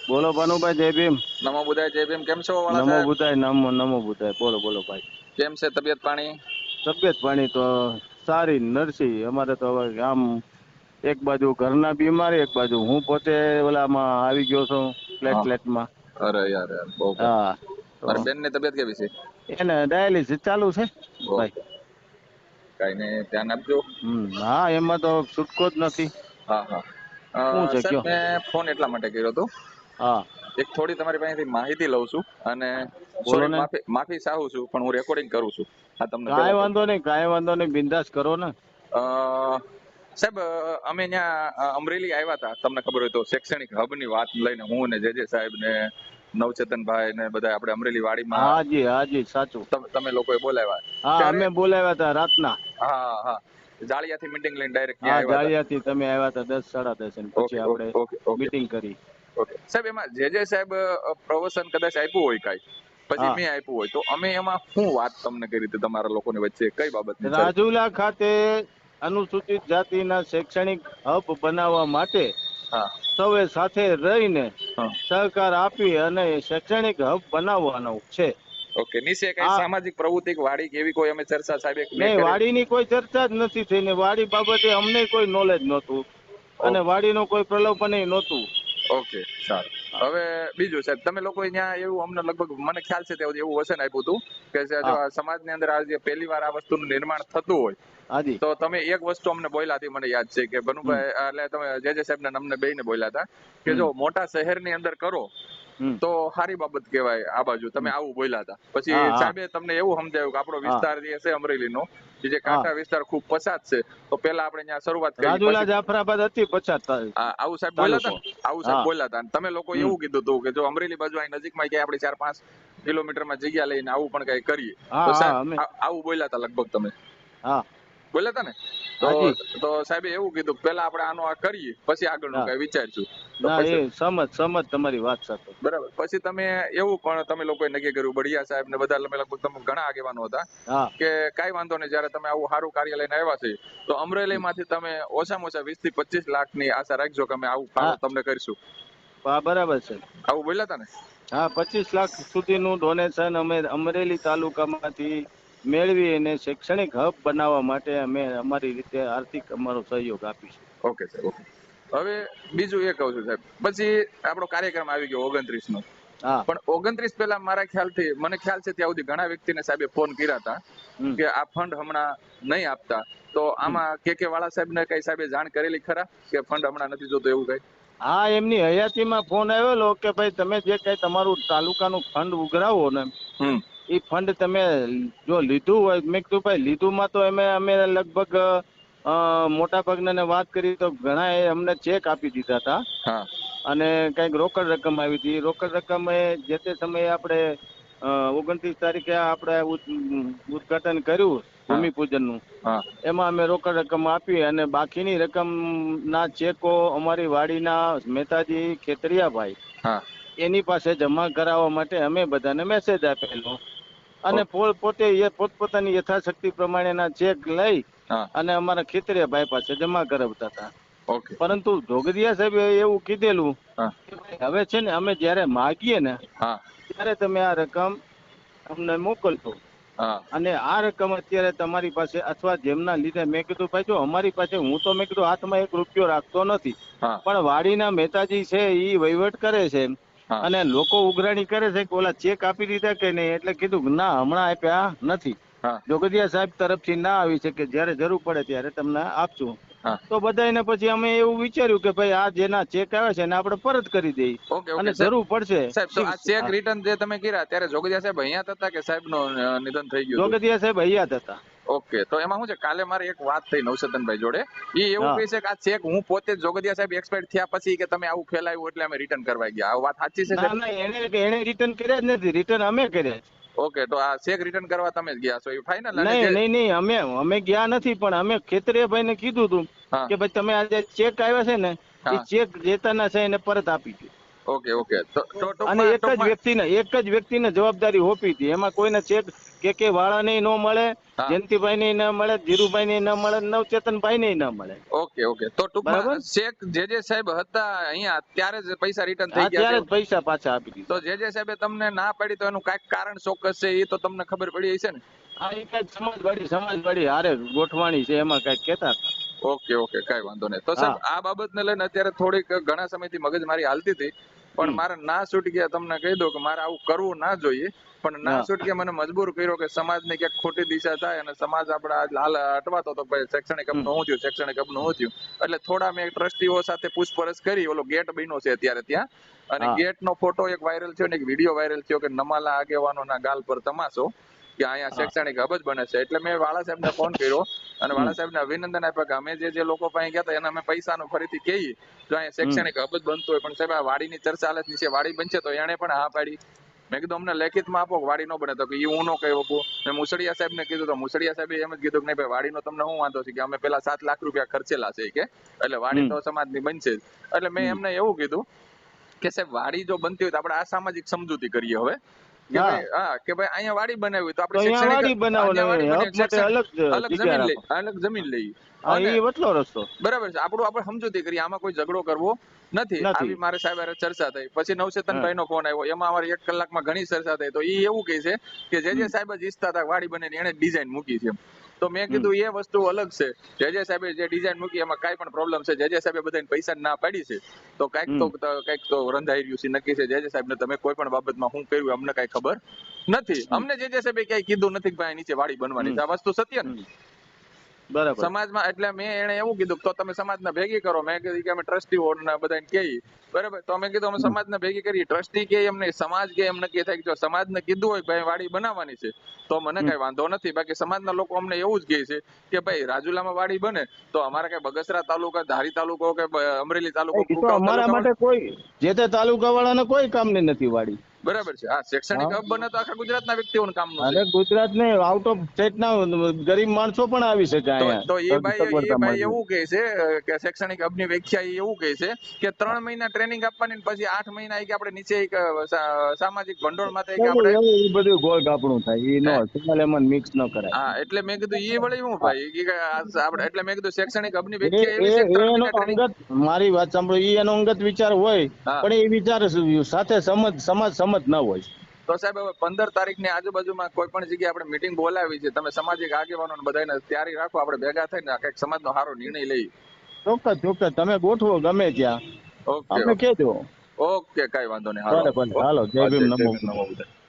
બોલો ભાનુભાઈ, જય ભીમ. નમો બુધાય જય ભીમ. કેમ છો વાળા નમો સાહેબ? બુધાય, નમો બુધાય. બોલો બોલો ભાઈ. કેમ છે તબિયત પાણી? તબિયત પાણી તો સારી નરસી. અમારે તો હવે આમ એક બાજુ ઘરના બીમાર, એક બાજુ હું પોતે ઓલામાં આવી ગયો છું હા. પ્લેટલેટમાં. અરે યાર બહુ હા, તો મારી બેન ની તબિયત કેવી છે? એને ડાયાલિસિસ ચાલુ છે ભાઈ. ઓકે, કઈ નઈ, ધ્યાન આપજો. હા, એમાં તો છૂટકો જ નથી. હા હા. શું છે સાહેબ કયો? મેં ફોન એટલા માટે કર્યો હતો, હા, એક થોડી તમારી પાસેથી માહિતી લઉં છું અને બોલો સોરી ને. માફી ચાહું છું, પણ હું રેકોર્ડિંગ કરું છું. આ તમને કાંઈ પેલા કહું. વાંધો નહીં, કાંઈ વાંધો નહીં, બિંદાસ કરો ને. અ, સાહેબ અમે ત્યાં અમરેલી આવ્યા હતા, તમને ખબર હોય તો શૈક્ષણિક હબની વાત લઈને હું ને જે સાહેબ ને નવચેતનભાઈ ને બધા આપણે અમરેલી વાડીમાં હાજી હાજી, સાચું. તમે લોકોએ બોલાવ્યા હા, ત્યારે. અમે બોલાવ્યા હતા રાતના. હા હા, જાળિયાથી મીટિંગ લઈને ડાયરેક્ટ હા, ત્યાં આવ્યા હતા. જાળિયાથી તમે આવ્યા હતા 10 સાડા 10, પછી ઓકે ઓકે આપણે ઓકે ઓકે મીટિંગ કરી. ઓકે સાહેબ, એમાં જે સાહેબ પ્રવચન કદાચ આપ્યું હોય કાંઈ, પછી હા, મેં આપ્યું હોય, તો અમે એમાં શું વાત તમને કરી હતી તમારા લોકોની વચ્ચે, કઈ બાબતની ચર્ચા? રાજુલા ખાતે અનુસૂચિત જાતિના શૈક્ષણિક હબ બનાવવા માટે હા સૌએ સાથે રહીને હા. સહકાર આપી અને શૈક્ષણિક હબ બનાવવાનો છે. ઓકે, નીચે કઈ આ સામાજિક પ્રવૃત્તિ વાડી કે એવી કોઈ અમે ચર્ચા સાહેબ મેં નહીં, કરેલી? વાડીની કોઈ ચર્ચા જ નથી થઈ ને વાડી બાબતે અમને કોઈ નોલેજ નહોતું અને વાડીનો કોઈ પ્રલોભન નહોતું. ઓકે, સારું. હવે બીજું સાહેબ, તમે લોકો અહીંયા એવું અમને લગભગ મને ખ્યાલ છે ત્યાં એવું વચન આપ્યું હતું કે જો હા, આ સમાજની અંદર આ જે પહેલી વાર આ વસ્તુનું નિર્માણ થતું હોય, હાજી. તો તમે એક વસ્તુ અમને બોલ્યા હતી, મને યાદ છે કે હમ ભનુભાઈ એટલે તમે જે સાહેબ ને અમને બેયને બોલ્યા હતા કે હમ જો મોટા શહેરની અંદર કરો હમ તો સારી બાબત કહેવાય. આ બાજુ તમે હમ આવું બોલ્યા હતા. પછી હા હા સાહેબે તમને એવું સમજાવ્યું કે આપણો હા વિસ્તાર જે છે અમરેલીનો, જે હા, કાંઠા વિસ્તાર ખૂબ પછાત છે, તો પેલા આપણે ત્યાં શરૂઆત કરી, રાજુલા પછી જાફરાબાદ હતી 50 આવું સાહેબ બોલ્યા હતા તાલુકો. ને, આવું સાહેબ હા. બોલ્યા હતા. અને તમે લોકો હમ એવું કીધું હતું કે જો અમરેલી બાજુ અહીં નજીકમાં ક્યાંય આપણે 4-5 કિલોમીટરમાં જગ્યા લઈને આવું પણ કઈ કરીએ, હા તો સાહેબ હા અમે આવું બોલ્યા હતા લગભગ તમે હા બોલ્યા હતા ને. તો હાજી. તો સાહેબે એવું કીધું પેલા આપણે આનો આ કરીએ, પછી આગળનું હા, કઈ વિચારશું. તો ના એ પછી સમજ તમારી વાત સાથે. બરાબર, પછી તમે એવું પણ તમે લોકોએ નક્કી કર્યું, બઢિયા સાહેબ ને બધા તમે લગભગ તમે ઘણા આગેવાનો હતા, હા. કે કાંઈ વાંધો નહીં, જયારે તમે આવું સારું કાર્ય લઈને આવ્યા છે તો અમરેલીમાંથી તમે ઓછામાં ઓછા 20 થી 25 લાખની આશા રાખજો કે અમે આવું ફાળો હા તમને કરીશું. હા, બરાબર છે. આવું બોલ્યા હતા ને? હા, 25 લાખ સુધીનું ડોનેશન અમે અમરેલી તાલુકામાંથી મેળવી અને શૈક્ષણિક હબ બનાવવા માટે અમે અમારી રીતે આર્થિક અમારો સહયોગ આપીશું. ઓકે સાહેબ, ઓકે. હવે બીજું એ કહું છું સાહેબ, પછી આપણો કાર્યક્રમ આવી ગયો 29નો. હા. પણ 29 પહેલા મારા ખ્યાલથી, મને ખ્યાલ છે ત્યાં સુધી ઘણા વ્યક્તિને સાહેબે ફોન કર્યા હતા હમ કે આ ફંડ હમણાં નહીં આપતા, તો હમ આમાં કે વાળા સાહેબને કઈ સાહેબે જાણ કરેલી ખરા કે ફંડ હમણાં નથી જોતો એવું કઈ? હા, એમની હયાતીમાં ફોન આવેલો કે ભાઈ તમે જે કઈ તમારું તાલુકાનું ફંડ ઉઘરાવો ને હમ. એ ફંડ તમે જો લીધું હોય, મેં કીધું ભાઈ લીધુંમાં તો અમે લગભગ મોટા ભાગના વાત કરી તો ઘણા એ અમને ચેક આપી દીધા હતા હા અને કઈક રોકડ રકમ આવી હતી. રોકડ રકમ એ જે તે સમયે આપણે 29 તારીખે આપણે ઉદઘાટન કર્યું હા ભૂમિપૂજનનું, હા એમાં અમે રોકડ રકમ આપી અને બાકીની રકમ ના ચેકો અમારી વાડીના મહેતાજી ખેતરિયાભાઈ હા એની પાસે જમા કરાવવા માટે અમે બધાને મેસેજ આપેલો અને ઓકે પોતે પોતપોતાની યથાશક્તિ પ્રમાણેના ચેક લઈ હા અને અમારા ખેતરિયાભાઈ પાસે જમા કરાવતા હતા. ઓકે પરંતુ જોગદિયા સાહેબે એવું કીધેલું હા કે ભાઈ હવે છે ને અમે જયારે માગીએ ને હા ત્યારે તમે આ રકમ અમને મોકલજો. હા અને આ રકમ અત્યારે તમારી પાસે અથવા જેમના લીધે મેં કીધું ભાઈ જો અમારી પાસે, હું તો મેં કીધું હાથમાં 1 રૂપિયો રાખતો નથી, હા પણ વાડીના મહેતાજી છે એ વહીવટ કરે છે હા અને લોકો ઉઘરાણી કરે છે કે ઓલા ચેક આપી દીધા કે નહીં, એટલે કીધું ના હમણાં આપ્યા નથી. હા જોગદિયા સાહેબ તરફથી ના આવી છે કે જયારે જરૂર પડે ત્યારે તમને આપશું. હા. તો બધાને પછી અમે એવું વિચાર્યું કે ભાઈ આ જેના ચેક આવે છે એને આપણે પરત કરી દઈએ ઓકે ઓકે અને સાહેબ, જરૂર પડશે. સાહેબ તો આ ચેક રિટર્ન જે તમે કર્યા ત્યારે જોગદિયા સાહેબ અહીંયા જ હતા કે સાહેબનું નિધન થઈ ગયું હતું? જોગદિયા સાહેબ હયાત હતા. ઓકે, તો એમાં શું છે, કાલે મારે એક વાત થઈ નવચેતનભાઈ જોડે, એ એવું હા કહે છે કે આ ચેક હું પોતે જ જોગદિયા સાહેબ એક્સપાયર થયા પછી કે તમે આવું ફેલાવ્યું એટલે અમે રિટર્ન કરવા ગયા. આ વાત સાચી છે ના સાહેબ? ના, એને રિટર્ન કર્યા જ નથી, રિટર્ન અમે કર્યા છે. ઓકે, તો આ ચેક રિટર્ન કરવા તમે જ ગયા છો એ ફાઇનલ? અને જે નહીં, અમે ગયા નથી, પણ અમે ખેતરીયાભાઈ ને કીધું હતું હા કે ભાઈ તમે આ જે ચેક આવ્યા છે ને એ હા ચેક જેતાના છે એને પરત આપી દો. ઓકે ઓકે, તો અને ટૂંકમાં એક જ વ્યક્તિને જવાબદારી હોપી હતી, એમાં કોઈને ચેક કે વાળાને ન મળે, હા. જયંતિભાઈ ને ન મળે, ધીરુભાઈ ને ન મળે, નવચેતનભાઈ ને ન મળે. ઓકે તો ટૂંકમાં બરાબર. શેખ જે સાહેબ હતા અહીંયા ત્યારે જ પૈસા રિટર્ન થઈ હા, ગયા ત્યારે છે. જ પૈસા પાછા આપી તો દીધા. જે સાહેબે તમને ના પાડી તો એનું કાંઈક કારણ ચોક્કસ છે એ તો તમને ખબર પડી હશે ને? હા, એ કઈક સમાજવાડી હારે ગોઠવાણી છે એમાં કઈક કેતા હતા. ઓકે કઈ વાંધો નહીં. તો સાહેબ હા. આ બાબતને લઈને અત્યારે થોડીક ઘણા સમયથી મગજમારી હાલતી હતી, પણ મારે ના છૂટ ગયા. તમને કહી દઉં કે મારે આવું કરવું ના જોઈએ, પણ ના હા. છૂટ ગયા મને મજબૂર કર્યો કે સમાજની ક્યાંક ખોટી દિશા થાય અને સમાજ આપણે હાલ અટવાતો હતો ભાઈ શૈક્ષણિક હબનું શું થયું, શૈક્ષણિક હબનું શું થયું. એટલે થોડા મેં ટ્રસ્ટીઓ સાથે પૂછપરછ કરી. ઓલો ગેટ બન્યો છે અત્યારે ત્યાં, અને હા. ગેટનો ફોટો એક વાયરલ થયો ને એક વિડીયો વાયરલ થયો કે નમાલા આગેવાનોના ગાલ પર તમાશો, કે અહીંયા હા. શૈક્ષણિક હબ જ બને છે. એટલે મેં વાળા સાહેબને ફોન કર્યો અને વાળા સાહેબને અભિનંદન આપ્યા કે અમે જે લોકો પાસે ગયા હતા એના અમે પૈસાનું ફરીથી કહીએ જો અહીંયા શૈક્ષણિક હબ જ બનતો હોય. પણ સાહેબ આ વાડીની ચર્ચા હાલત ની છે, વાડી બનશે તો એને પણ હા પાડી. મેં કીધું અમને લેખિતમાં આપો કે વાડી ન બને, તો કે એ હું ન કહી શકું. મેં મુસળિયા સાહેબને કીધું તો મુસળિયા સાહેબે એમ જ કીધું કે નહીં ભાઈ વાડીનો તમને શું વાંધો છે, કે અમે પેલા 7 લાખ રૂપિયા ખર્ચેલા છે કે એટલે વાડી તો સમાજની બનશે જ. એટલે મેં એમને એવું કીધું કે સાહેબ વાડી જો બનતી હોય તો આપણે આ સામાજિક સમજૂતી કરીએ હવે કે હા. ભાઈ કે ભાઈ અહીંયા વાડી બનાવી તો તો આપણે અહીંયા શૈક્ષણિક વાડી બનાવો ને અહીંયા વાડી બને હબ માટે અલગ જગ્યા જમીન લઈ રાખો. હા, અને એ વટલો રસ્તો બરાબર છે. આપણે સમજૂતી કરીએ, આમાં કોઈ ઝઘડો કરવો નથી. આવી મારે સાહેબ હારે ચર્ચા થઈ. પછી નવચેતનભાઈ નો ફોન આવ્યો, એમાં અમારી 1 કલાકમાં ઘણી ચર્ચા થઈ. તો એ એવું કહે છે કે જે સાહેબ જ ઈચ્છતા હતા વાડી બને એને ડિઝાઇન મૂકી છે. તો મેં કીધું એ વસ્તુ અલગ છે. જે સાહેબે જે ડિઝાઇન મૂકી એમાં કાંઈ પણ પ્રોબ્લેમ છે. જે સાહેબે બધાને પૈસા ના પાડી છે તો કંઈક તો રંધાઈ રહ્યું છે નક્કી છે. જે સાહેબને તમે કોઈ પણ બાબતમાં શું કર્યું અમને કાંઈ ખબર નથી. અમને જે સાહેબે ક્યાંય કીધું નથી કે ભાઈ નીચે વાડી બનવાની છે. આ વસ્તુ સત્ય ને બરાબર. સમાજમાં. એટલે મેં એને એવું કીધું તો તમે સમાજને ભેગી કરો. મેં કીધું કે અમે ટ્રસ્ટીઓ બધાને કહીએ, બરાબર. તો અમે કીધું અમે સમાજને ભેગી કરીએ. ટ્રસ્ટી કે એમ નહીં, સમાજ કે એમ નક્કી થાય કે જો સમાજને કીધું હોય કે ભાઈ વાડી બનાવવાની છે તો મને કઈ વાંધો નથી. બાકી સમાજના લોકો અમને એવું જ કહે છે કે ભાઈ રાજુલામાં વાડી બને તો અમારે કઈ બગસરા તાલુકા, ધારી તાલુકો કે અમરેલી તાલુકો, એ તો અમારા માટે કોઈ જે તે તાલુકા વાળાને કોઈ કામની નથી વાડી. બરાબર છે. હા, શૈક્ષણિક હબ બને તો આખા ગુજરાતના વ્યક્તિઓને કામનું છે. અરે ગુજરાત ને આઉટ ઓફ સ્ટેટ ના ગરીબ માણસો પણ આવી શકે અહીંયા. તો એ ભાઈ એવું કહે છે કે શૈક્ષણિક હબની વ્યાખ્યા એવું કહે છે કે 3 મહિના ટ્રેનિંગ આપવાની પછી 8 મહિના કે આપણે નીચે સામાજિક ભંડોળ માટે કે આપણે એ બધું ગોળ ગાપણું થાય. એ નો એમાં મિક્સ ન કરાય. હા, એટલે મેં કીધું એ વળી હું ભાઈ આપણે એટલે મેં કીધું શૈક્ષણિક હબની એ વ્યાખ્યા એવી છે કે 3 એનો મહિના ટ્રેનિંગ. અંગત મારી વાત સાંભળો, એ એનો અંગત વિચાર હોય પણ એ વિચાર સાથે સમાજ સમજ ન હોય. તો સાહેબ હવે 15 તારીખની આજુબાજુમાં કોઈ પણ જગ્યાએ આપણે મીટિંગ બોલાવી છે. તમે સામાજિક આગેવાનો બધાને તૈયારી રાખો, આપણે ભેગા થઈને કંઈક સમાજનો સારો નિર્ણય લઈએ. ચોક્કસ તમે ગોઠવો ગમે ત્યાં ઓકે આપણે કહેજો. ઓકે કઈ વાંધો નહીં. હાલો ભલે હાલો. જય ભીમ, નમો. નમો બુદ્ધાય.